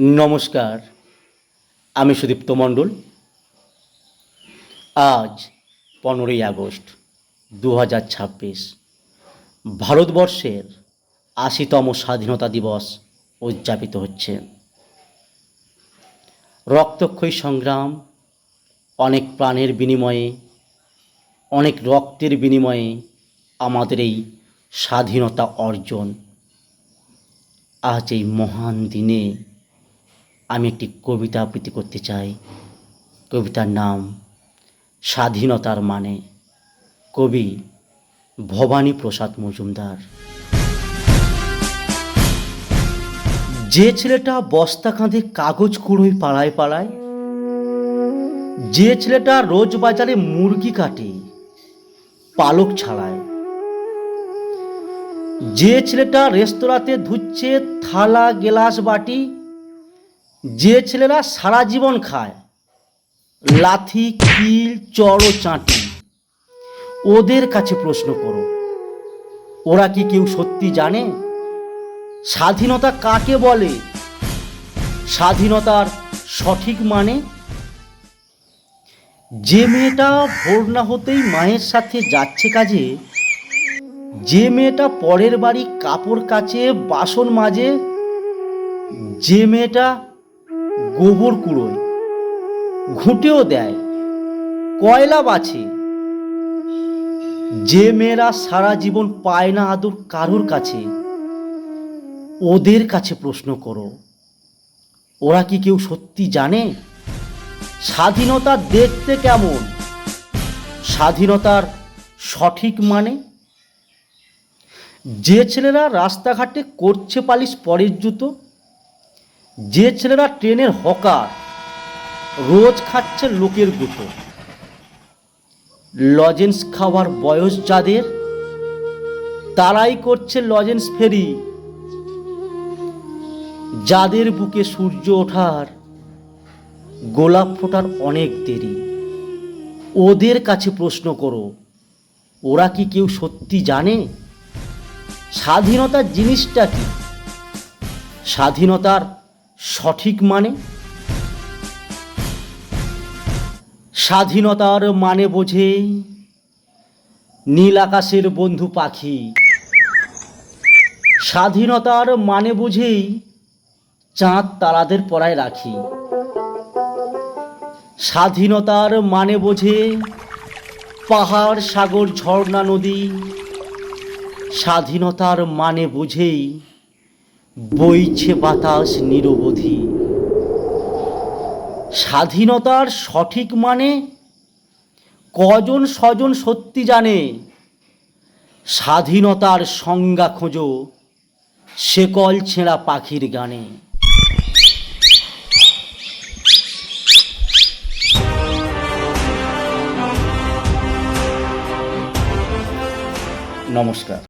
নমস্কার, আমি সুদীপ্ত মণ্ডল। আজ 15ই আগস্ট 2026 ভারতবর্ষের 80তম স্বাধীনতা দিবস উদযাপিত হচ্ছে। রক্তক্ষয়ী সংগ্রাম, অনেক প্রাণের বিনিময়ে, অনেক রক্তের বিনিময়ে আমাদের এই স্বাধীনতা অর্জন। আজ এই মহান দিনে আমি একটি কবিতা আবৃত্তি করতে চাই। কবিতার নাম স্বাধীনতার মানে, কবি ভবানী প্রসাদ মজুমদার। যে ছেলেটা বস্তা কাঁধে কাগজ কুড়োয় পাড়ায় পাড়ায়, যে ছেলেটা রোজ বাজারে মুরগি কাটে পালক ছাড়ায়, যে ছেলেটা রেস্তোরাঁতে ধুচ্ছে থালা গেলাস বাটি, যে ছেলেরা সারা জীবন খায় লাথি কিল চড় চাঁটি, ওদের কাছে প্রশ্ন করো, ওরা কি কেউ সত্যি জানে স্বাধীনতা কাকে বলে, স্বাধীনতার সঠিক মানে? যে মেয়েটা ভোর না হতেই মায়ের সাথে যাচ্ছে কাজে, যে মেয়েটা পরের বাড়ি কাপড় কাচে বাসন মাজে, যে মেয়েটা গোবর কুড়োয় ঘুঁটেও দেয় কয়লা বাছে, যে মেয়েরা সারা জীবন পায় না আদর কারোর কাছে, ওদের কাছে প্রশ্ন করো, ওরা কি কেউ সত্যি জানে স্বাধীনতা দেখতে কেমন, স্বাধীনতার সঠিক মানে? যে ছেলেরা রাস্তাঘাটে করছে পালিশ পরের জুতো, যে ছেলেরা ট্রেনের হকার রোজ খাচ্ছে লোকের গুঁতো, লজেন্স খাওয়ার বয়স যাদের তারাই করছে লজেন্স ফেরি, যাদের বুকে সূর্য ওঠার গোলাপ ফোটার অনেক দেরি, ওদের কাছে প্রশ্ন করো, ওরা কি কেউ সত্যি জানে স্বাধীনতার জিনিসটা কি, স্বাধীনতার সঠিক মানে? স্বাধীনতার মানে বোঝে নীল আকাশের বন্ধু পাখি, স্বাধীনতার মানে বুঝেই চাঁদ তারাদের পরায় রাখি, স্বাধীনতার মানে বোঝে পাহাড় সাগর ঝর্ণা নদী, স্বাধীনতার মানে বুঝেই বইছে বাতাস নিরবধি। স্বাধীনতার সঠিক মানে কজন স্বজন সত্যি জানে, স্বাধীনতার সংজ্ঞা খোঁজো শেকল ছেঁড়া পাখির গানে। নমস্কার।